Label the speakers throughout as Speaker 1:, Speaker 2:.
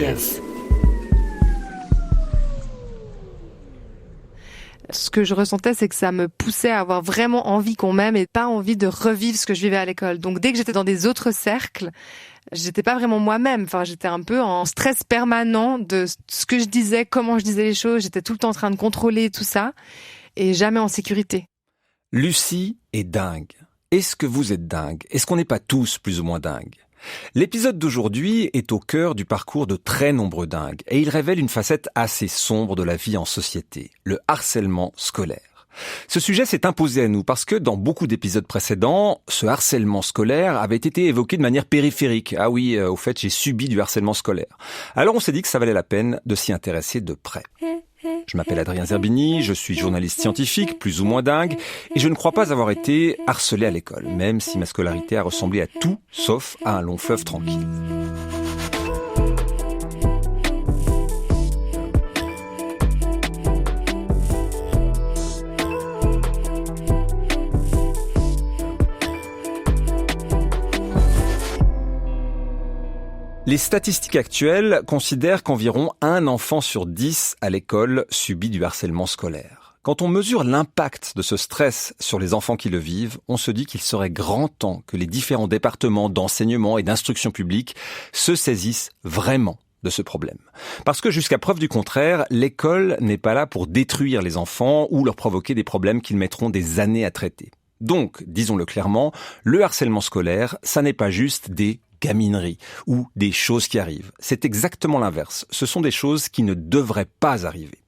Speaker 1: Cheers.
Speaker 2: Ce que je ressentais, c'est que ça me poussait à avoir vraiment envie qu'on m'aime et pas envie de revivre ce que je vivais à l'école. Donc dès que j'étais dans des autres cercles, j'étais pas vraiment moi-même. Enfin, j'étais un peu en stress permanent de ce que je disais, comment je disais les choses. J'étais tout le temps en train de contrôler tout ça et jamais en sécurité.
Speaker 3: Lucie est dingue. Est-ce que vous êtes dingue? Est-ce qu'on n'est pas tous plus ou moins dingues? L'épisode d'aujourd'hui est au cœur du parcours de très nombreux dingues et il révèle une facette assez sombre de la vie en société, le harcèlement scolaire. Ce sujet s'est imposé à nous parce que dans beaucoup d'épisodes précédents, ce harcèlement scolaire avait été évoqué de manière périphérique. Ah oui, au fait, j'ai subi du harcèlement scolaire. Alors on s'est dit que ça valait la peine de s'y intéresser de près. Je m'appelle Adrien Zerbini, je suis journaliste scientifique, plus ou moins dingue, et je ne crois pas avoir été harcelé à l'école, même si ma scolarité a ressemblé à tout sauf à un long fleuve tranquille. Les statistiques actuelles considèrent qu'environ 1 enfant sur 10 à l'école subit du harcèlement scolaire. Quand on mesure l'impact de ce stress sur les enfants qui le vivent, on se dit qu'il serait grand temps que les différents départements d'enseignement et d'instruction publique se saisissent vraiment de ce problème. Parce que jusqu'à preuve du contraire, l'école n'est pas là pour détruire les enfants ou leur provoquer des problèmes qu'ils mettront des années à traiter. Donc, disons-le clairement, le harcèlement scolaire, ça n'est pas juste des gamineries ou des choses qui arrivent. C'est exactement l'inverse. Ce sont des choses qui ne devraient pas arriver.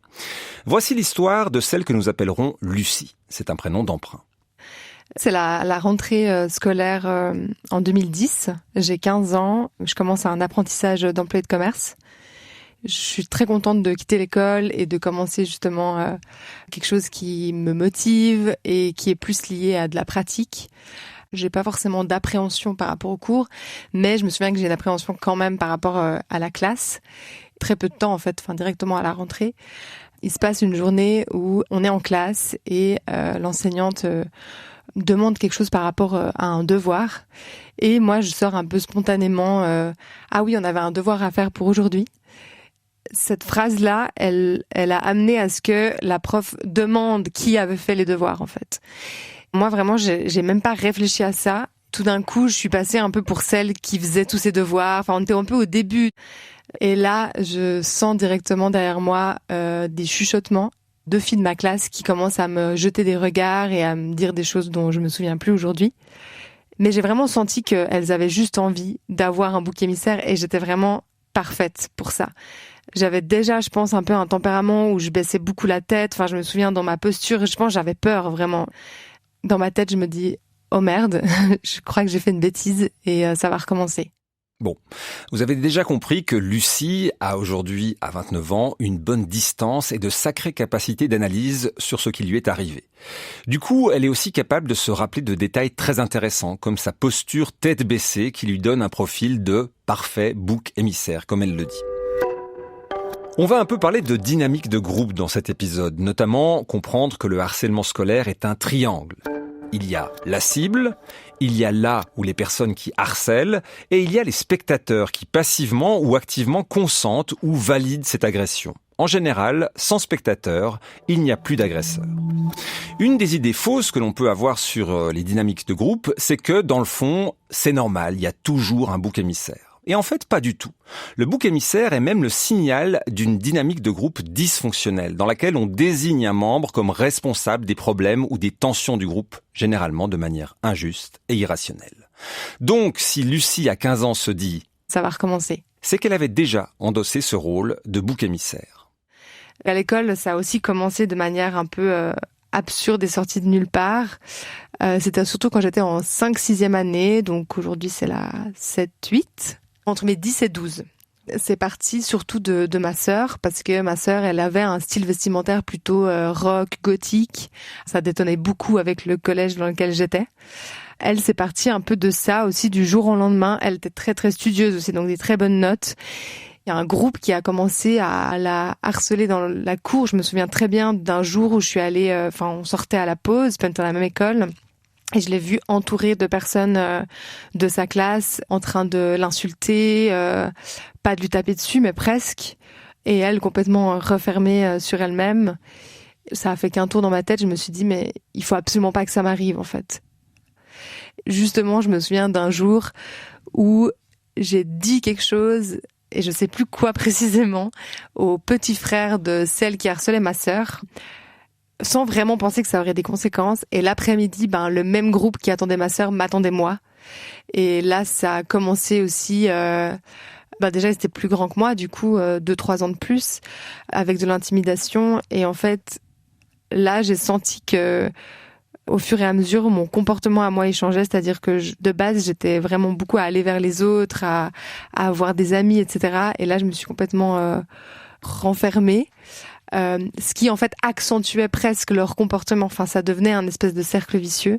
Speaker 3: Voici l'histoire de celle que nous appellerons Lucie. C'est un prénom d'emprunt.
Speaker 2: C'est la rentrée scolaire en 2010. J'ai 15 ans. Je commence un apprentissage d'employé de commerce. Je suis très contente de quitter l'école et de commencer justement quelque chose qui me motive et qui est plus lié à de la pratique. J'ai pas forcément d'appréhension par rapport au cours, mais je me souviens que j'ai une appréhension quand même par rapport à la classe. Très peu de temps en fait, directement à la rentrée. Il se passe une journée où on est en classe et l'enseignante demande quelque chose par rapport à un devoir. Et moi, je sors un peu spontanément ah oui, on avait un devoir à faire pour aujourd'hui. Cette phrase-là, elle a amené à ce que la prof demande qui avait fait les devoirs en fait. Moi, vraiment, j'ai même pas réfléchi à ça. Tout d'un coup, je suis passée un peu pour celle qui faisait tous ses devoirs. Enfin, on était un peu au début. Et là, je sens directement derrière moi des chuchotements. 2 filles de ma classe qui commencent à me jeter des regards et à me dire des choses dont je me souviens plus aujourd'hui. Mais j'ai vraiment senti qu'elles avaient juste envie d'avoir un bouc émissaire et j'étais vraiment parfaite pour ça. J'avais déjà, je pense, un peu un tempérament où je baissais beaucoup la tête. Enfin, je me souviens dans ma posture, je pense j'avais peur vraiment. Dans ma tête, je me dis « Oh merde, je crois que j'ai fait une bêtise et ça va recommencer ».
Speaker 3: Bon, vous avez déjà compris que Lucie a aujourd'hui, à 29 ans, une bonne distance et de sacrées capacités d'analyse sur ce qui lui est arrivé. Du coup, elle est aussi capable de se rappeler de détails très intéressants, comme sa posture tête baissée qui lui donne un profil de parfait bouc émissaire, comme elle le dit. On va un peu parler de dynamique de groupe dans cet épisode, notamment comprendre que le harcèlement scolaire est un triangle. Il y a la cible, il y a là où les personnes qui harcèlent, et il y a les spectateurs qui passivement ou activement consentent ou valident cette agression. En général, sans spectateurs, il n'y a plus d'agresseurs. Une des idées fausses que l'on peut avoir sur les dynamiques de groupe, c'est que dans le fond, c'est normal, il y a toujours un bouc émissaire. Et en fait, pas du tout. Le bouc émissaire est même le signal d'une dynamique de groupe dysfonctionnelle, dans laquelle on désigne un membre comme responsable des problèmes ou des tensions du groupe, généralement de manière injuste et irrationnelle. Donc, si Lucie, à 15 ans, se dit «
Speaker 2: Ça va recommencer »,
Speaker 3: c'est qu'elle avait déjà endossé ce rôle de bouc émissaire.
Speaker 2: À l'école, ça a aussi commencé de manière un peu absurde et sortie de nulle part. C'était surtout quand j'étais en 5-6e année, donc aujourd'hui c'est la 7-8. Entre mes 10 et 12. C'est parti surtout de ma sœur, parce que ma sœur, elle avait un style vestimentaire plutôt rock, gothique. Ça détonnait beaucoup avec le collège dans lequel j'étais. Elle, c'est partie un peu de ça aussi du jour au lendemain. Elle était très très studieuse aussi, donc des très bonnes notes. Il y a un groupe qui a commencé à la harceler dans la cour. Je me souviens très bien d'un jour où je suis allée, on sortait à la pause, puis on était dans la même école. Et je l'ai vu entouré de personnes de sa classe en train de l'insulter, pas de lui taper dessus, mais presque. Et elle complètement refermée sur elle-même. Ça a fait qu'un tour dans ma tête. Je me suis dit, mais il faut absolument pas que ça m'arrive, en fait. Justement, je me souviens d'un jour où j'ai dit quelque chose, et je sais plus quoi précisément, au petit frère de celle qui harcelait ma sœur, sans vraiment penser que ça aurait des conséquences. Et l'après-midi, le même groupe qui attendait ma sœur m'attendait moi. Et là, ça a commencé aussi... déjà, ils étaient plus grands que moi, du coup, 2-3 ans de plus, avec de l'intimidation. Et en fait, là, j'ai senti que, au fur et à mesure, mon comportement à moi, il changeait. C'est-à-dire que, de base, j'étais vraiment beaucoup à aller vers les autres, à avoir des amis, etc. Et là, je me suis complètement renfermée. Ce qui, en fait, accentuait presque leur comportement. Enfin, ça devenait un espèce de cercle vicieux.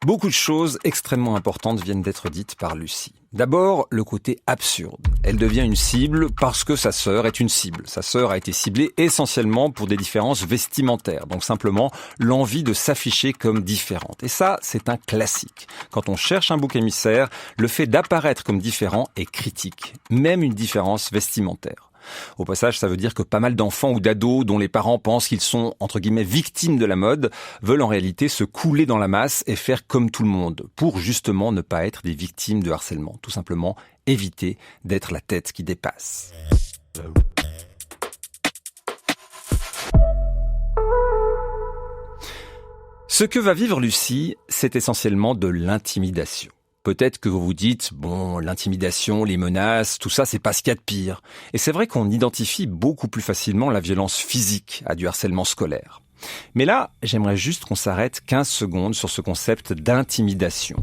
Speaker 3: Beaucoup de choses extrêmement importantes viennent d'être dites par Lucie. D'abord, le côté absurde. Elle devient une cible parce que sa sœur est une cible. Sa sœur a été ciblée essentiellement pour des différences vestimentaires, donc simplement l'envie de s'afficher comme différente. Et ça, c'est un classique. Quand on cherche un bouc émissaire, le fait d'apparaître comme différent est critique, même une différence vestimentaire. Au passage, ça veut dire que pas mal d'enfants ou d'ados dont les parents pensent qu'ils sont, entre guillemets, victimes de la mode, veulent en réalité se couler dans la masse et faire comme tout le monde, pour justement ne pas être des victimes de harcèlement. Tout simplement, éviter d'être la tête qui dépasse. Ce que va vivre Lucie, c'est essentiellement de l'intimidation. Peut-être que vous vous dites, l'intimidation, les menaces, tout ça, c'est pas ce qu'il y a de pire. Et c'est vrai qu'on identifie beaucoup plus facilement la violence physique à du harcèlement scolaire. Mais là, j'aimerais juste qu'on s'arrête 15 secondes sur ce concept d'intimidation.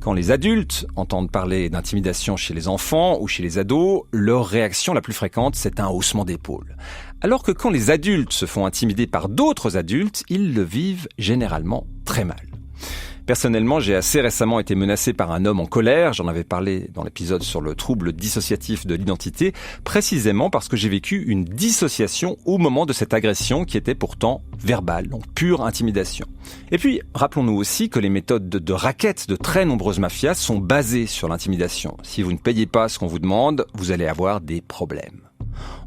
Speaker 3: Quand les adultes entendent parler d'intimidation chez les enfants ou chez les ados, leur réaction la plus fréquente, c'est un haussement d'épaule. Alors que quand les adultes se font intimider par d'autres adultes, ils le vivent généralement très mal. Personnellement, j'ai assez récemment été menacé par un homme en colère. J'en avais parlé dans l'épisode sur le trouble dissociatif de l'identité, précisément parce que j'ai vécu une dissociation au moment de cette agression qui était pourtant verbale, donc pure intimidation. Et puis, rappelons-nous aussi que les méthodes de racket de très nombreuses mafias sont basées sur l'intimidation. Si vous ne payez pas ce qu'on vous demande, vous allez avoir des problèmes.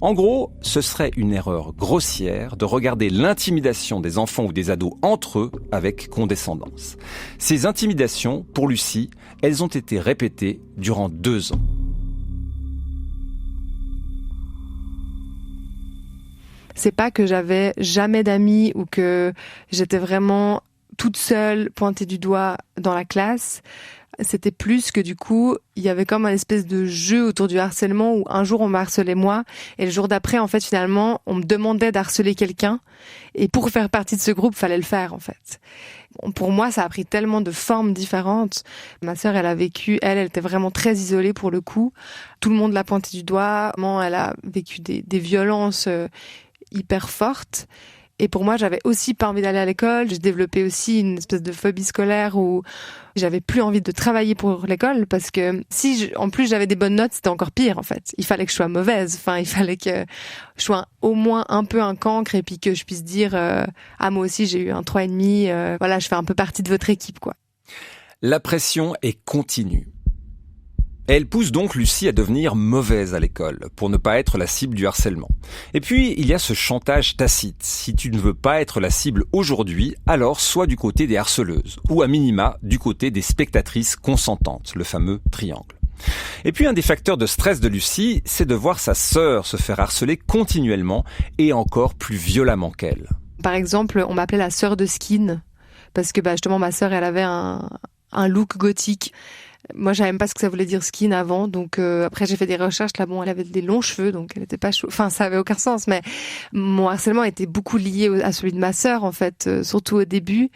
Speaker 3: En gros, ce serait une erreur grossière de regarder l'intimidation des enfants ou des ados entre eux avec condescendance. Ces intimidations, pour Lucie, elles ont été répétées durant 2 ans.
Speaker 2: C'est pas que j'avais jamais d'amis ou que j'étais vraiment toute seule, pointée du doigt dans la classe. C'était plus que du coup, il y avait comme un espèce de jeu autour du harcèlement où un jour on m'a harcelé moi et le jour d'après, en fait, finalement, on me demandait d'harceler quelqu'un et pour faire partie de ce groupe, fallait le faire, en fait. Pour moi, ça a pris tellement de formes différentes. Ma sœur, elle a vécu, elle était vraiment très isolée pour le coup. Tout le monde l'a pointé du doigt. Maman, elle a vécu des violences hyper fortes. Et pour moi, j'avais aussi pas envie d'aller à l'école. J'ai développé aussi une espèce de phobie scolaire où j'avais plus envie de travailler pour l'école parce que en plus j'avais des bonnes notes, c'était encore pire en fait. Il fallait que je sois mauvaise. Enfin, il fallait que je sois au moins un peu un cancre et puis que je puisse dire moi aussi j'ai eu un 3,5. Voilà, je fais un peu partie de votre équipe quoi.
Speaker 3: La pression est continue. Elle pousse donc Lucie à devenir mauvaise à l'école, pour ne pas être la cible du harcèlement. Et puis, il y a ce chantage tacite. Si tu ne veux pas être la cible aujourd'hui, alors sois du côté des harceleuses, ou à minima, du côté des spectatrices consentantes, le fameux triangle. Et puis, un des facteurs de stress de Lucie, c'est de voir sa sœur se faire harceler continuellement et encore plus violemment qu'elle.
Speaker 2: Par exemple, on m'appelait la sœur de Skin, parce que justement, ma sœur, elle avait un look gothique. Moi, je savais même pas ce que ça voulait dire skin avant, donc après j'ai fait des recherches. Là, elle avait des longs cheveux, donc elle était pas enfin, ça avait aucun sens. Mais mon harcèlement était beaucoup lié à celui de ma sœur, en fait, surtout au début.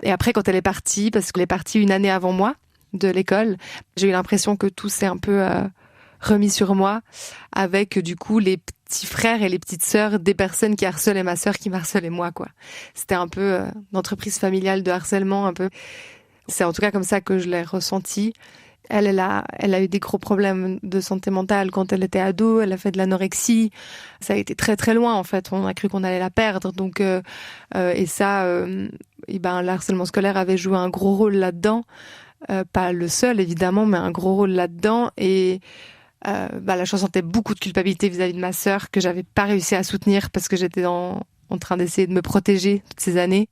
Speaker 2: Et après, quand elle est partie, parce qu'elle est partie une année avant moi de l'école, j'ai eu l'impression que tout s'est un peu remis sur moi, avec du coup les petits frères et les petites sœurs des personnes qui harcelaient ma sœur, qui m'harcelaient moi, quoi. C'était un peu une entreprise familiale de harcèlement, un peu. C'est en tout cas comme ça que je l'ai ressenti. Elle a eu des gros problèmes de santé mentale quand elle était ado. Elle a fait de l'anorexie. Ça a été très très loin en fait. On a cru qu'on allait la perdre. Donc et ça, le harcèlement scolaire avait joué un gros rôle là-dedans. Pas le seul, évidemment, mais un gros rôle là-dedans. Et là, je ressentais beaucoup de culpabilité vis-à-vis de ma sœur que j'avais pas réussi à soutenir parce que j'étais en train d'essayer de me protéger toutes ces années.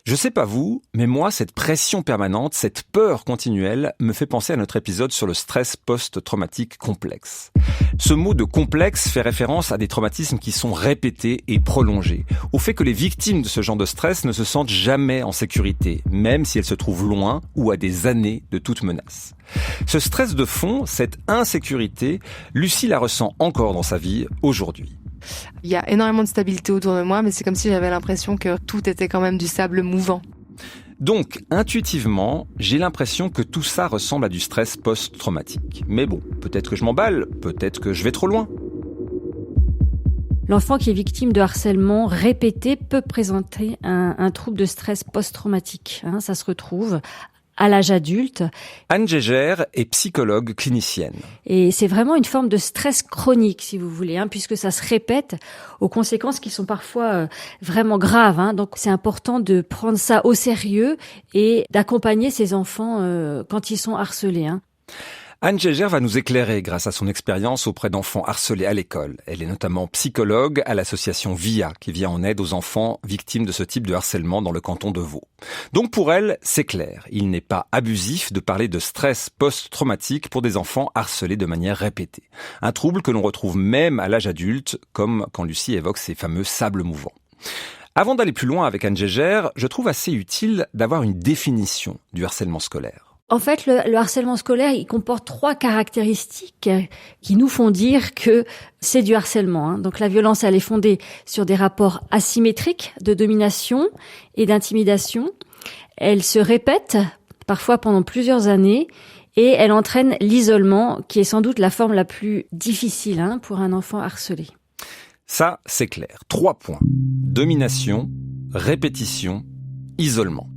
Speaker 3: Je sais pas vous, mais moi, cette pression permanente, cette peur continuelle me fait penser à notre épisode sur le stress post-traumatique complexe. Ce mot de complexe fait référence à des traumatismes qui sont répétés et prolongés, au fait que les victimes de ce genre de stress ne se sentent jamais en sécurité, même si elles se trouvent loin ou à des années de toute menace. Ce stress de fond, cette insécurité, Lucie la ressent encore dans sa vie aujourd'hui.
Speaker 2: Il y a énormément de stabilité autour de moi, mais c'est comme si j'avais l'impression que tout était quand même du sable mouvant.
Speaker 3: Donc, intuitivement, j'ai l'impression que tout ça ressemble à du stress post-traumatique. Mais bon, peut-être que je m'emballe, peut-être que je vais trop loin.
Speaker 1: L'enfant qui est victime de harcèlement répété peut présenter un trouble de stress post-traumatique. Ça se retrouve à l'âge adulte.
Speaker 3: Anne Gégère est psychologue clinicienne.
Speaker 1: Et c'est vraiment une forme de stress chronique, si vous voulez, puisque ça se répète aux conséquences qui sont parfois vraiment graves. Donc c'est important de prendre ça au sérieux et d'accompagner ces enfants quand ils sont harcelés.
Speaker 3: Anne Gégère va nous éclairer grâce à son expérience auprès d'enfants harcelés à l'école. Elle est notamment psychologue à l'association VIA, qui vient en aide aux enfants victimes de ce type de harcèlement dans le canton de Vaud. Donc pour elle, c'est clair, il n'est pas abusif de parler de stress post-traumatique pour des enfants harcelés de manière répétée. Un trouble que l'on retrouve même à l'âge adulte, comme quand Lucie évoque ces fameux sables mouvants. Avant d'aller plus loin avec Anne Gégère, je trouve assez utile d'avoir une définition du harcèlement scolaire.
Speaker 1: En fait, le harcèlement scolaire, il comporte 3 caractéristiques qui nous font dire que c'est du harcèlement. Donc la violence, elle est fondée sur des rapports asymétriques de domination et d'intimidation. Elle se répète parfois pendant plusieurs années et elle entraîne l'isolement, qui est sans doute la forme la plus difficile pour un enfant harcelé.
Speaker 3: Ça, c'est clair. 3 points. Domination, répétition, isolement.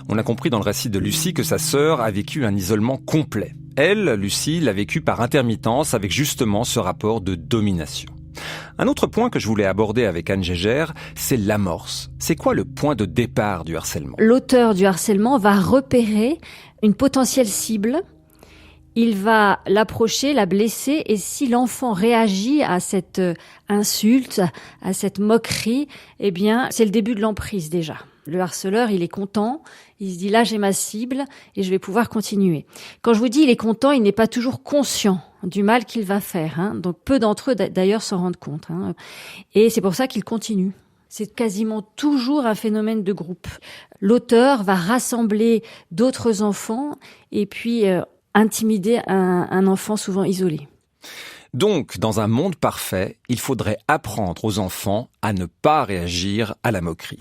Speaker 3: On a compris dans le récit de Lucie que sa sœur a vécu un isolement complet. Elle, Lucie, l'a vécu par intermittence avec justement ce rapport de domination. Un autre point que je voulais aborder avec Anne Gégère, c'est l'amorce. C'est quoi le point de départ du harcèlement ?
Speaker 1: L'auteur du harcèlement va repérer une potentielle cible. Il va l'approcher, la blesser, et si l'enfant réagit à cette insulte, à cette moquerie, c'est le début de l'emprise déjà. Le harceleur, il est content, il se dit là j'ai ma cible et je vais pouvoir continuer. Quand je vous dis il est content, il n'est pas toujours conscient du mal qu'il va faire. Donc peu d'entre eux d'ailleurs s'en rendent compte. Et c'est pour ça qu'il continue. C'est quasiment toujours un phénomène de groupe. L'auteur va rassembler d'autres enfants et puis intimider un enfant souvent isolé.
Speaker 3: Donc, dans un monde parfait, il faudrait apprendre aux enfants à ne pas réagir à la moquerie.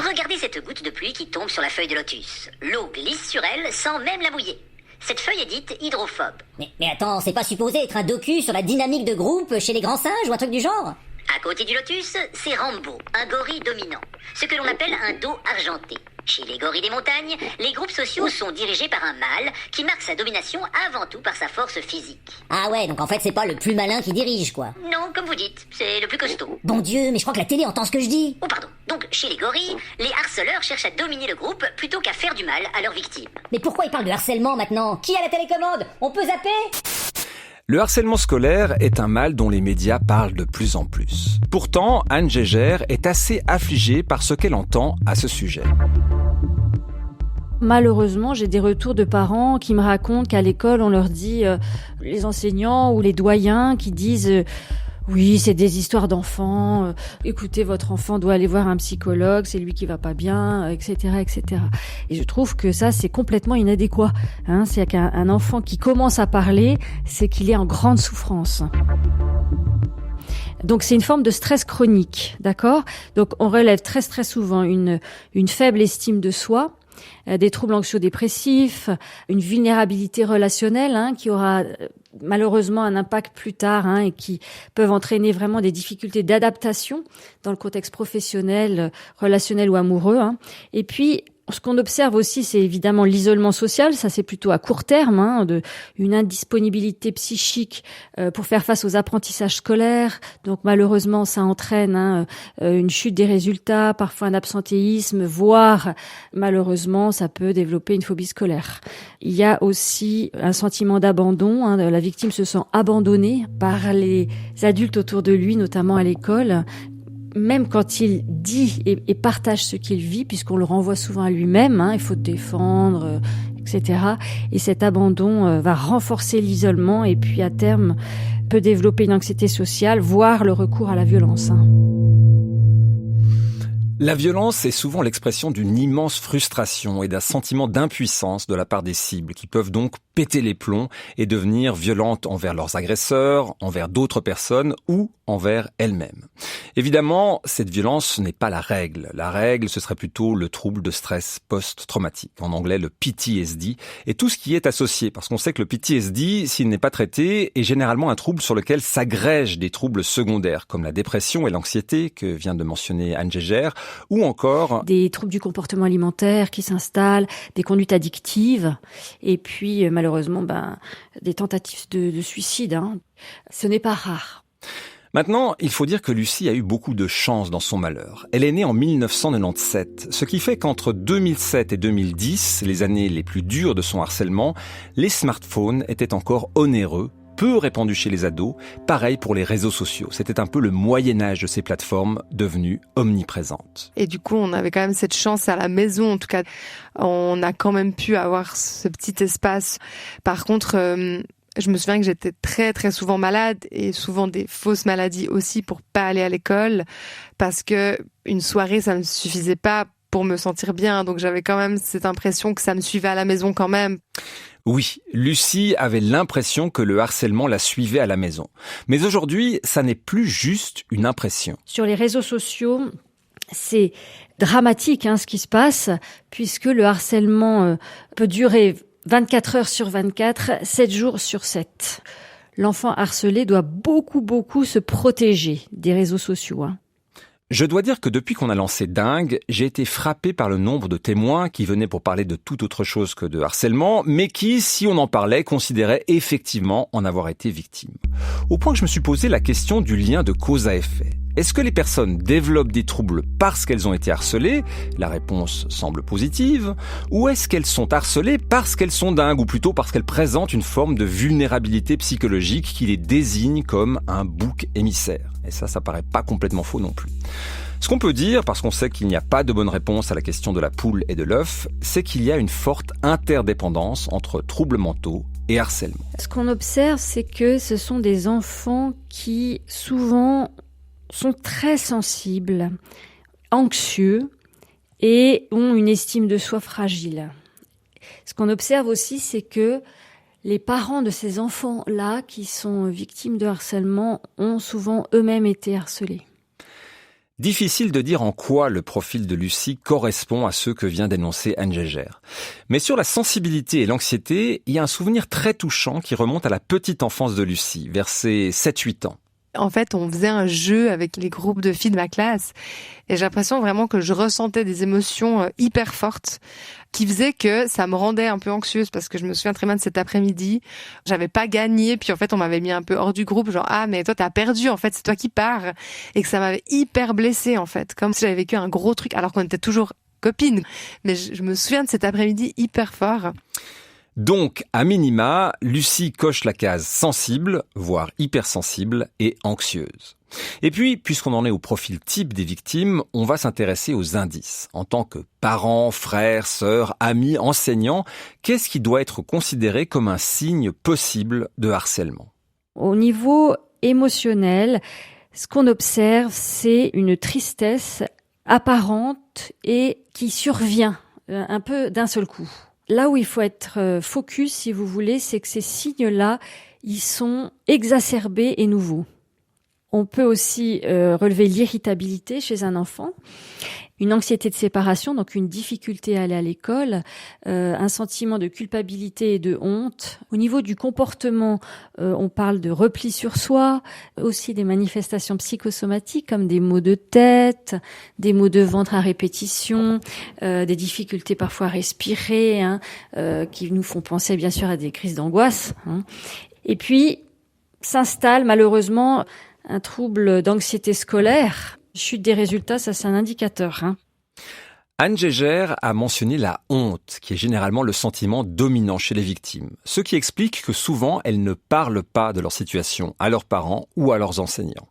Speaker 4: Regardez cette goutte de pluie qui tombe sur la feuille de lotus. L'eau glisse sur elle sans même la mouiller. Cette feuille est dite hydrophobe.
Speaker 5: Mais attends, c'est pas supposé être un docu sur la dynamique de groupe chez les grands singes ou un truc du genre ?
Speaker 4: À côté du lotus, c'est Rambo, un gorille dominant. Ce que l'on appelle un dos argenté. Chez les gorilles des montagnes, les groupes sociaux sont dirigés par un mâle qui marque sa domination avant tout par sa force physique.
Speaker 5: Ah ouais, donc en fait c'est pas le plus malin qui dirige quoi.
Speaker 4: Non, comme vous dites, c'est le plus costaud.
Speaker 5: Bon Dieu, mais je crois que la télé entend ce que je dis.
Speaker 4: Oh pardon, donc chez les gorilles, les harceleurs cherchent à dominer le groupe plutôt qu'à faire du mal à leurs victimes.
Speaker 5: Mais pourquoi ils parlent de harcèlement maintenant ? Qui a la télécommande ? On peut zapper ?
Speaker 3: Le harcèlement scolaire est un mal dont les médias parlent de plus en plus. Pourtant, Anne Gégère est assez affligée par ce qu'elle entend à ce sujet.
Speaker 1: Malheureusement, j'ai des retours de parents qui me racontent qu'à l'école, on leur dit, les enseignants ou les doyens qui disent oui, c'est des histoires d'enfants, écoutez, votre enfant doit aller voir un psychologue, c'est lui qui va pas bien, etc., etc. Et je trouve que ça, c'est complètement inadéquat. C'est qu'un enfant qui commence à parler, c'est qu'il est en grande souffrance. Donc c'est une forme de stress chronique, d'accord ? Donc on relève très très souvent une faible estime de soi, des troubles anxio-dépressifs, une vulnérabilité relationnelle qui aura malheureusement un impact plus tard et qui peuvent entraîner vraiment des difficultés d'adaptation dans le contexte professionnel, relationnel ou amoureux. Et puis Ce qu'on observe aussi, c'est évidemment l'isolement social. Ça, c'est plutôt à court terme, une indisponibilité psychique pour faire face aux apprentissages scolaires. Donc malheureusement, ça entraîne une chute des résultats, parfois un absentéisme, voire malheureusement, ça peut développer une phobie scolaire. Il y a aussi un sentiment d'abandon. La victime se sent abandonnée par les adultes autour de lui, notamment à l'école. Même quand il dit et partage ce qu'il vit, puisqu'on le renvoie souvent à lui-même, il faut te défendre, etc. Et cet abandon va renforcer l'isolement et puis à terme peut développer une anxiété sociale, voire le recours à la violence.
Speaker 3: La violence est souvent l'expression d'une immense frustration et d'un sentiment d'impuissance de la part des cibles qui peuvent donc péter les plombs et devenir violentes envers leurs agresseurs, envers d'autres personnes ou envers elles-mêmes. Évidemment, cette violence n'est pas la règle. La règle, ce serait plutôt le trouble de stress post-traumatique, en anglais le PTSD, et tout ce qui est associé, parce qu'on sait que le PTSD, s'il n'est pas traité, est généralement un trouble sur lequel s'agrègent des troubles secondaires, comme la dépression et l'anxiété, que vient de mentionner Anne Gégère, ou encore
Speaker 1: des troubles du comportement alimentaire qui s'installent, des conduites addictives, et puis malheureusement des tentatives de suicide. Ce n'est pas rare.
Speaker 3: Maintenant, il faut dire que Lucie a eu beaucoup de chance dans son malheur. Elle est née en 1997, ce qui fait qu'entre 2007 et 2010, les années les plus dures de son harcèlement, les smartphones étaient encore onéreux, peu répandus chez les ados, pareil pour les réseaux sociaux. C'était un peu le Moyen-Âge de ces plateformes devenues omniprésentes.
Speaker 2: Et du coup, on avait quand même cette chance à la maison, en tout cas, on a quand même pu avoir ce petit espace. Par contre, je me souviens que j'étais très très souvent malade et souvent des fausses maladies aussi pour pas aller à l'école parce que une soirée ça me suffisait pas pour me sentir bien, donc j'avais quand même cette impression que ça me suivait à la maison quand même.
Speaker 3: Oui, Lucie avait l'impression que le harcèlement la suivait à la maison. Mais aujourd'hui, ça n'est plus juste une impression.
Speaker 1: Sur les réseaux sociaux, c'est dramatique ce qui se passe puisque le harcèlement peut durer 24 heures sur 24, 7 jours sur 7. L'enfant harcelé doit beaucoup se protéger des réseaux sociaux.
Speaker 3: Je dois dire que depuis qu'on a lancé Dingue, j'ai été frappé par le nombre de témoins qui venaient pour parler de toute autre chose que de harcèlement, mais qui, si on en parlait, considéraient effectivement en avoir été victimes. Au point que je me suis posé la question du lien de cause à effet. Est-ce que les personnes développent des troubles parce qu'elles ont été harcelées? La réponse semble positive. Ou est-ce qu'elles sont harcelées parce qu'elles sont dingues, ou plutôt parce qu'elles présentent une forme de vulnérabilité psychologique qui les désigne comme un bouc émissaire? Et ça paraît pas complètement faux non plus. Ce qu'on peut dire, parce qu'on sait qu'il n'y a pas de bonne réponse à la question de la poule et de l'œuf, c'est qu'il y a une forte interdépendance entre troubles mentaux et harcèlement.
Speaker 1: Ce qu'on observe, c'est que ce sont des enfants qui, souvent, sont très sensibles, anxieux et ont une estime de soi fragile. Ce qu'on observe aussi, c'est que les parents de ces enfants-là, qui sont victimes de harcèlement, ont souvent eux-mêmes été harcelés.
Speaker 3: Difficile de dire en quoi le profil de Lucie correspond à ceux que vient d'énoncer Anne Gégère. Mais sur la sensibilité et l'anxiété, il y a un souvenir très touchant qui remonte à la petite enfance de Lucie, vers ses 7-8 ans.
Speaker 2: En fait, on faisait un jeu avec les groupes de filles de ma classe et j'ai l'impression vraiment que je ressentais des émotions hyper fortes qui faisaient que ça me rendait un peu anxieuse parce que je me souviens très bien de cet après-midi. J'avais pas gagné puis en fait on m'avait mis un peu hors du groupe genre ah mais toi t'as perdu en fait c'est toi qui pars et que ça m'avait hyper blessée en fait comme si j'avais vécu un gros truc alors qu'on était toujours copines. Mais je me souviens de cet après-midi hyper fort.
Speaker 3: Donc, à minima, Lucie coche la case sensible, voire hypersensible et anxieuse. Et puis, puisqu'on en est au profil type des victimes, on va s'intéresser aux indices. En tant que parents, frères, sœurs, amis, enseignants, qu'est-ce qui doit être considéré comme un signe possible de harcèlement?
Speaker 1: Au niveau émotionnel, ce qu'on observe, c'est une tristesse apparente et qui survient un peu d'un seul coup. Là où il faut être focus, si vous voulez, c'est que ces signes-là, ils sont exacerbés et nouveaux. On peut aussi relever l'irritabilité chez un enfant, une anxiété de séparation, donc une difficulté à aller à l'école, un sentiment de culpabilité et de honte. Au niveau du comportement, on parle de repli sur soi, aussi des manifestations psychosomatiques comme des maux de tête, des maux de ventre à répétition, des difficultés parfois à respirer, qui nous font penser bien sûr à des crises d'angoisse. Et puis s'installe malheureusement un trouble d'anxiété scolaire. Chute des résultats, ça c'est un indicateur.
Speaker 3: Anne Gégère a mentionné la honte, qui est généralement le sentiment dominant chez les victimes. Ce qui explique que souvent, elles ne parlent pas de leur situation à leurs parents ou à leurs enseignants.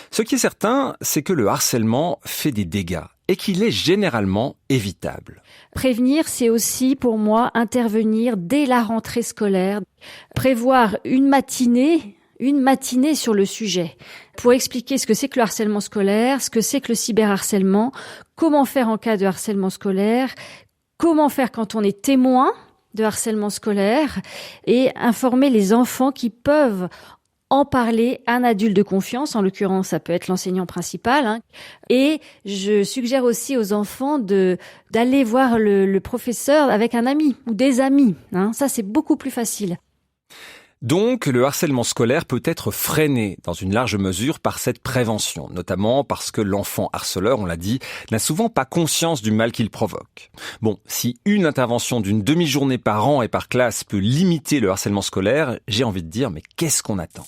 Speaker 3: Ce qui est certain, c'est que le harcèlement fait des dégâts et qu'il est généralement évitable.
Speaker 1: Prévenir, c'est aussi pour moi intervenir dès la rentrée scolaire, prévoir une matinée sur le sujet pour expliquer ce que c'est que le harcèlement scolaire, ce que c'est que le cyberharcèlement, comment faire en cas de harcèlement scolaire, comment faire quand on est témoin de harcèlement scolaire et informer les enfants qui peuvent en parler à un adulte de confiance, en l'occurrence ça peut être l'enseignant principal. Et je suggère aussi aux enfants d'aller voir le professeur avec un ami ou des amis. Ça c'est beaucoup plus facile.
Speaker 3: Donc, le harcèlement scolaire peut être freiné dans une large mesure par cette prévention, notamment parce que l'enfant harceleur, on l'a dit, n'a souvent pas conscience du mal qu'il provoque. Bon, si une intervention d'une demi-journée par an et par classe peut limiter le harcèlement scolaire, j'ai envie de dire, mais qu'est-ce qu'on attend ?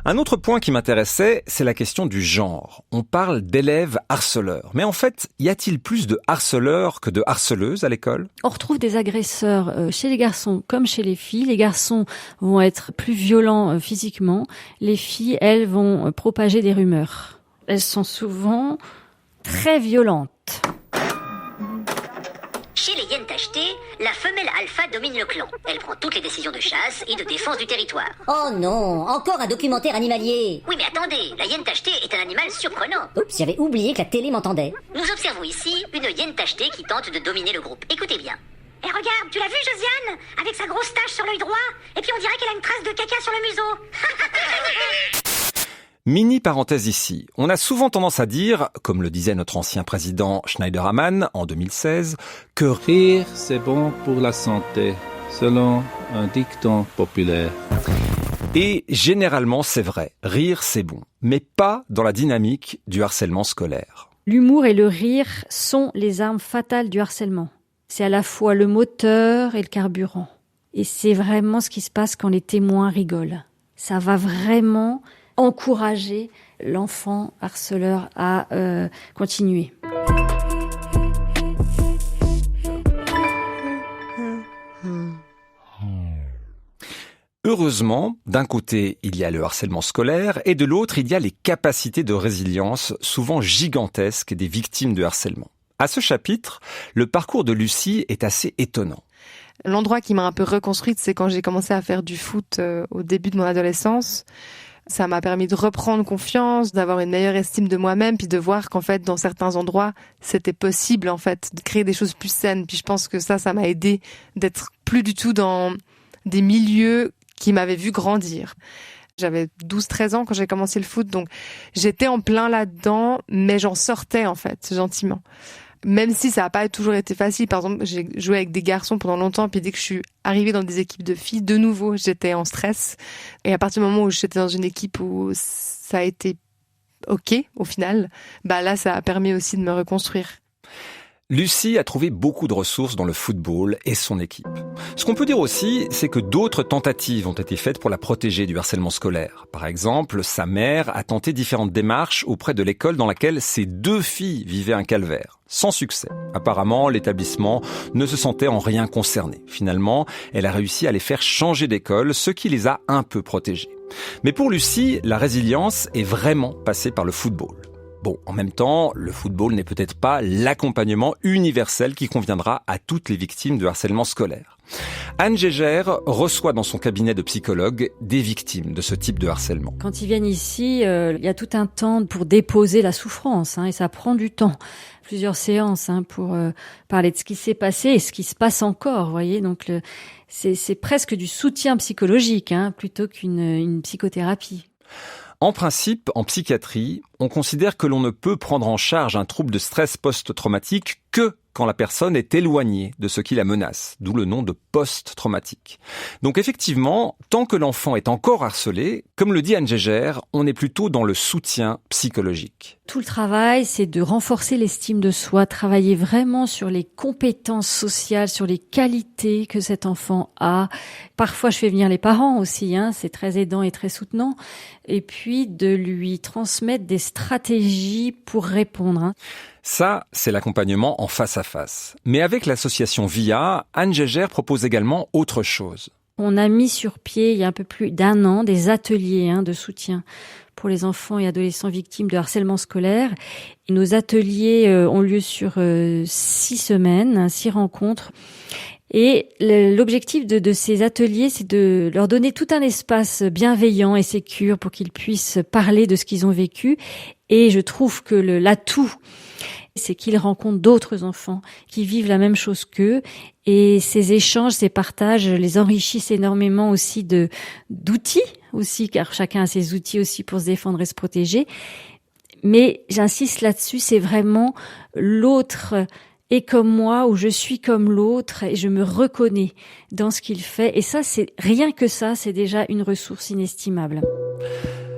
Speaker 3: Un autre point qui m'intéressait, c'est la question du genre. On parle d'élèves harceleurs. Mais en fait, y a-t-il plus de harceleurs que de harceleuses à l'école ?
Speaker 1: On retrouve des agresseurs chez les garçons comme chez les filles. Les garçons vont être plus violents physiquement. Les filles, elles, vont propager des rumeurs. Elles sont souvent très violentes.
Speaker 4: Chez les hyènes tachetées, la femelle alpha domine le clan. Elle prend toutes les décisions de chasse et de défense du territoire.
Speaker 5: Oh non, encore un documentaire animalier.
Speaker 4: Oui, mais attendez, la hyène tachetée est un animal surprenant.
Speaker 5: Oups, j'avais oublié que la télé m'entendait.
Speaker 4: Nous observons ici une hyène tachetée qui tente de dominer le groupe. Écoutez bien. Et regarde, tu l'as vu, Josiane ? Avec sa grosse tache sur l'œil droit. Et puis on dirait qu'elle a une trace de caca sur le museau.
Speaker 3: Mini parenthèse ici, on a souvent tendance à dire, comme le disait notre ancien président Schneiderman en 2016, que
Speaker 6: rire c'est bon pour la santé, selon un dicton populaire.
Speaker 3: Et généralement c'est vrai, rire c'est bon, mais pas dans la dynamique du harcèlement scolaire.
Speaker 1: L'humour et le rire sont les armes fatales du harcèlement. C'est à la fois le moteur et le carburant. Et c'est vraiment ce qui se passe quand les témoins rigolent. Ça va vraiment encourager l'enfant harceleur à continuer.
Speaker 3: Heureusement, d'un côté, il y a le harcèlement scolaire et de l'autre, il y a les capacités de résilience souvent gigantesques des victimes de harcèlement. À ce chapitre, le parcours de Lucie est assez étonnant.
Speaker 2: L'endroit qui m'a un peu reconstruite, c'est quand j'ai commencé à faire du foot au début de mon adolescence. Ça m'a permis de reprendre confiance, d'avoir une meilleure estime de moi-même, puis de voir qu'en fait, dans certains endroits, c'était possible, en fait, de créer des choses plus saines. Puis je pense que ça m'a aidé d'être plus du tout dans des milieux qui m'avaient vu grandir. J'avais 12-13 ans quand j'ai commencé le foot, donc j'étais en plein là-dedans, mais j'en sortais, en fait, gentiment. Même si ça n'a pas toujours été facile. Par exemple, j'ai joué avec des garçons pendant longtemps, puis dès que je suis arrivée dans des équipes de filles, de nouveau, j'étais en stress. Et à partir du moment où j'étais dans une équipe où ça a été OK, au final, là, ça a permis aussi de me reconstruire.
Speaker 3: Lucie a trouvé beaucoup de ressources dans le football et son équipe. Ce qu'on peut dire aussi, c'est que d'autres tentatives ont été faites pour la protéger du harcèlement scolaire. Par exemple, sa mère a tenté différentes démarches auprès de l'école dans laquelle ses 2 filles vivaient un calvaire. Sans succès. Apparemment, l'établissement ne se sentait en rien concerné. Finalement, elle a réussi à les faire changer d'école, ce qui les a un peu protégés. Mais pour Lucie, la résilience est vraiment passée par le football. Bon, en même temps, le football n'est peut-être pas l'accompagnement universel qui conviendra à toutes les victimes de harcèlement scolaire. Anne Gégère reçoit dans son cabinet de psychologue des victimes de ce type de harcèlement.
Speaker 1: Quand ils viennent ici, il y a tout un temps pour déposer la souffrance, et ça prend du temps. Plusieurs séances pour parler de ce qui s'est passé et ce qui se passe encore, vous voyez. Donc c'est presque du soutien psychologique plutôt qu'une psychothérapie.
Speaker 3: En principe, en psychiatrie, on considère que l'on ne peut prendre en charge un trouble de stress post-traumatique que quand la personne est éloignée de ce qui la menace, d'où le nom de post-traumatique. Donc effectivement, tant que l'enfant est encore harcelé, comme le dit Anne Gégère, on est plutôt dans le soutien psychologique.
Speaker 1: Tout le travail, c'est de renforcer l'estime de soi, travailler vraiment sur les compétences sociales, sur les qualités que cet enfant a. Parfois, je fais venir les parents aussi, c'est très aidant et très soutenant. Et puis, de lui transmettre des stratégies pour répondre.
Speaker 3: Ça, c'est l'accompagnement en face à face. Mais avec l'association VIA, Anne Gégère propose également autre chose.
Speaker 1: On a mis sur pied, il y a un peu plus d'1 an, des ateliers de soutien pour les enfants et adolescents victimes de harcèlement scolaire. Et nos ateliers ont lieu sur 6 semaines, 6 rencontres. Et l'objectif de ces ateliers, c'est de leur donner tout un espace bienveillant et sécure pour qu'ils puissent parler de ce qu'ils ont vécu. Et je trouve que l'atout, c'est qu'ils rencontrent d'autres enfants qui vivent la même chose qu'eux. Et ces échanges, ces partages les enrichissent énormément aussi d'outils aussi, car chacun a ses outils aussi pour se défendre et se protéger. Mais j'insiste là-dessus, c'est vraiment l'autre est comme moi ou je suis comme l'autre et je me reconnais dans ce qu'il fait. Et ça, c'est rien que ça, c'est déjà une ressource inestimable.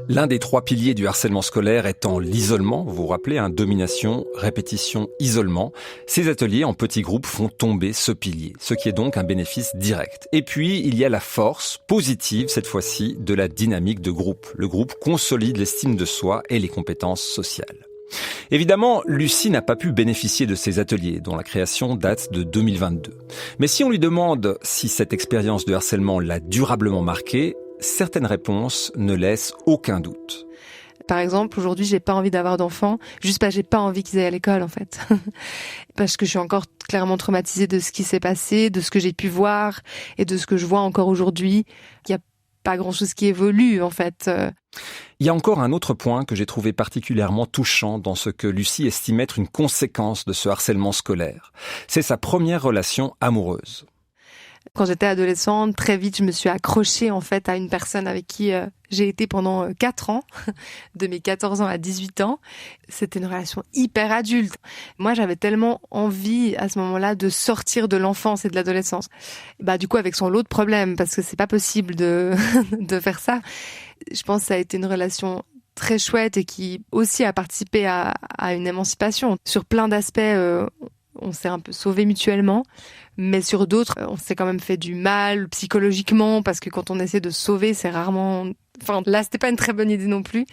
Speaker 3: L'un des 3 piliers du harcèlement scolaire étant l'isolement, vous vous rappelez, domination, répétition, isolement. Ces ateliers en petits groupes font tomber ce pilier, ce qui est donc un bénéfice direct. Et puis, il y a la force positive, cette fois-ci, de la dynamique de groupe. Le groupe consolide l'estime de soi et les compétences sociales. Évidemment, Lucie n'a pas pu bénéficier de ces ateliers, dont la création date de 2022. Mais si on lui demande si cette expérience de harcèlement l'a durablement marquée, certaines réponses ne laissent aucun doute.
Speaker 2: Par exemple, aujourd'hui, j'ai pas envie d'avoir d'enfants, juste parce que j'ai pas envie qu'ils aillent à l'école, en fait. Parce que je suis encore clairement traumatisée de ce qui s'est passé, de ce que j'ai pu voir et de ce que je vois encore aujourd'hui. Il y a pas grand-chose qui évolue, en fait.
Speaker 3: Il y a encore un autre point que j'ai trouvé particulièrement touchant dans ce que Lucie estime être une conséquence de ce harcèlement scolaire. C'est sa première relation amoureuse.
Speaker 2: Quand j'étais adolescente, très vite, je me suis accrochée en fait à une personne avec qui j'ai été pendant 4 ans, de mes 14 ans à 18 ans. C'était une relation hyper adulte. Moi, j'avais tellement envie à ce moment-là de sortir de l'enfance et de l'adolescence. Du coup, avec son lot de problèmes, parce que c'est pas possible de faire ça. Je pense que ça a été une relation très chouette et qui aussi a participé à une émancipation. Sur plein d'aspects, on s'est un peu sauvés mutuellement, mais sur d'autres, on s'est quand même fait du mal psychologiquement, parce que quand on essaie de se sauver, c'est rarement... Enfin, là, c'était pas une très bonne idée non plus.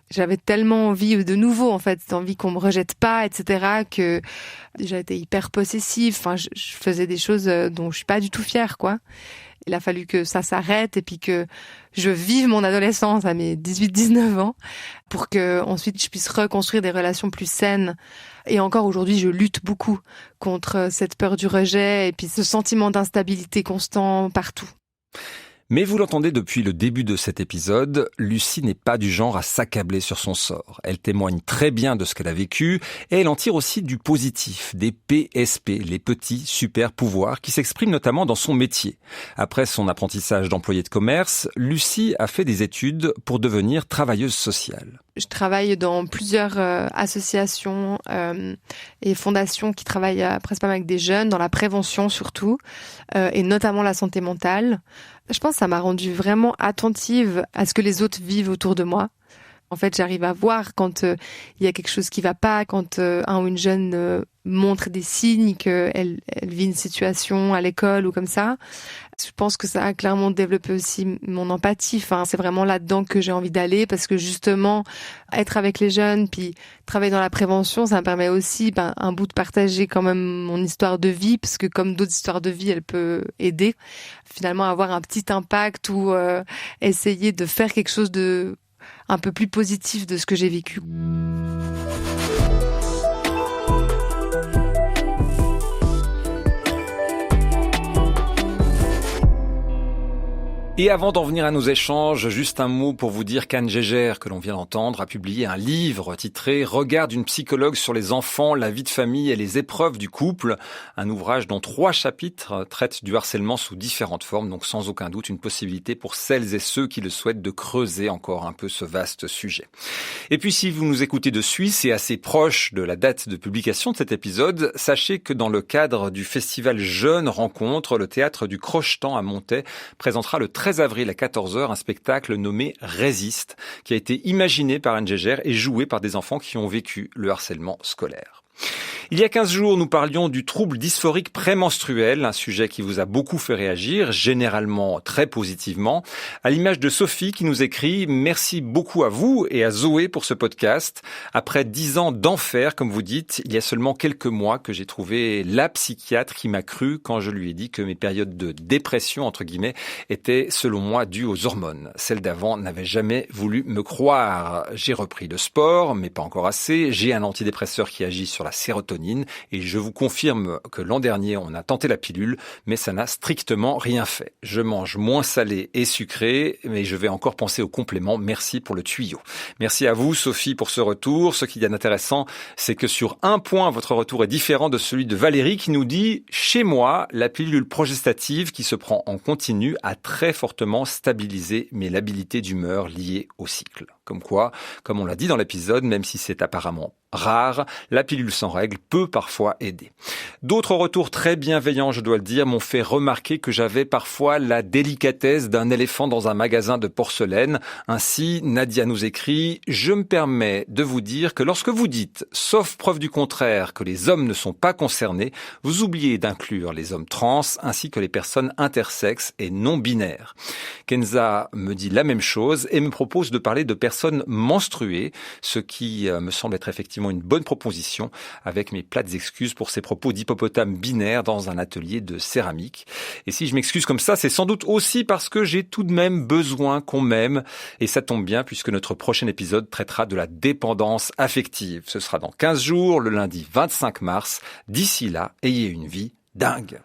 Speaker 2: J'avais tellement envie de nouveau, en fait, envie qu'on me rejette pas, etc., que j'ai été hyper possessive. Enfin, je faisais des choses dont je suis pas du tout fière, quoi. Il a fallu que ça s'arrête et puis que je vive mon adolescence à mes 18-19 ans pour que ensuite je puisse reconstruire des relations plus saines. Et encore aujourd'hui, je lutte beaucoup contre cette peur du rejet et puis ce sentiment d'instabilité constant partout.
Speaker 3: Mais vous l'entendez depuis le début de cet épisode, Lucie n'est pas du genre à s'accabler sur son sort. Elle témoigne très bien de ce qu'elle a vécu et elle en tire aussi du positif, des PSP, les petits super pouvoirs qui s'expriment notamment dans son métier. Après son apprentissage d'employée de commerce, Lucie a fait des études pour devenir travailleuse sociale.
Speaker 2: Je travaille dans plusieurs associations et fondations qui travaillent principalement avec des jeunes, dans la prévention surtout, et notamment la santé mentale. Je pense que ça m'a rendue vraiment attentive à ce que les autres vivent autour de moi. En fait, j'arrive à voir quand il y a quelque chose qui va pas, quand un ou une jeune montre des signes qu'elle vit une situation à l'école ou comme ça. Je pense que ça a clairement développé aussi mon empathie. Enfin, c'est vraiment là-dedans que j'ai envie d'aller parce que justement, être avec les jeunes puis travailler dans la prévention, ça me permet aussi un bout de partager quand même mon histoire de vie parce que comme d'autres histoires de vie, elle peut aider. Finalement, avoir un petit impact ou essayer de faire quelque chose de un peu plus positif de ce que j'ai vécu.
Speaker 3: Et avant d'en venir à nos échanges, juste un mot pour vous dire qu'Anne Gégère, que l'on vient d'entendre, a publié un livre titré « Regard d'une psychologue sur les enfants, la vie de famille et les épreuves du couple ». Un ouvrage dont 3 chapitres traitent du harcèlement sous différentes formes, donc sans aucun doute une possibilité pour celles et ceux qui le souhaitent de creuser encore un peu ce vaste sujet. Et puis si vous nous écoutez de Suisse et assez proche de la date de publication de cet épisode, sachez que dans le cadre du festival Jeunes Rencontres, le théâtre du Crochetan à Montaix présentera le 13 avril à 14h un spectacle nommé Résiste, qui a été imaginé par Anne Gégère et joué par des enfants qui ont vécu le harcèlement scolaire. Il y a 15 jours, nous parlions du trouble dysphorique prémenstruel, un sujet qui vous a beaucoup fait réagir, généralement très positivement. À l'image de Sophie qui nous écrit « Merci beaucoup à vous et à Zoé pour ce podcast. Après 10 ans d'enfer, comme vous dites, il y a seulement quelques mois que j'ai trouvé la psychiatre qui m'a cru quand je lui ai dit que mes périodes de dépression, entre guillemets, étaient selon moi dues aux hormones. Celle d'avant n'avait jamais voulu me croire. J'ai repris le sport, mais pas encore assez. J'ai un antidépresseur qui agit sur la sérotonine et je vous confirme que l'an dernier, on a tenté la pilule, mais ça n'a strictement rien fait. Je mange moins salé et sucré, mais je vais encore penser aux compléments. Merci pour le tuyau. Merci à vous, Sophie, pour ce retour. Ce qui est intéressant, c'est que sur un point, votre retour est différent de celui de Valérie qui nous dit « Chez moi, la pilule progestative qui se prend en continu a très fortement stabilisé mes labilités d'humeur liées au cycle. » Comme quoi, comme on l'a dit dans l'épisode, même si c'est apparemment rare, la pilule sans règle peut parfois aider. D'autres retours très bienveillants, je dois le dire, m'ont fait remarquer que j'avais parfois la délicatesse d'un éléphant dans un magasin de porcelaine. Ainsi, Nadia nous écrit « Je me permets de vous dire que lorsque vous dites, sauf preuve du contraire, que les hommes ne sont pas concernés, vous oubliez d'inclure les hommes trans ainsi que les personnes intersexes et non binaires. » Kenza me dit la même chose et me propose de parler de personnes menstruées, ce qui me semble être effectivement une bonne proposition, avec mes plates excuses pour ces propos d'hippopotame binaire dans un atelier de céramique. Et si je m'excuse comme ça, c'est sans doute aussi parce que j'ai tout de même besoin qu'on m'aime. Et ça tombe bien puisque notre prochain épisode traitera de la dépendance affective. Ce sera dans 15 jours, le lundi 25 mars. D'ici là, ayez une vie dingue.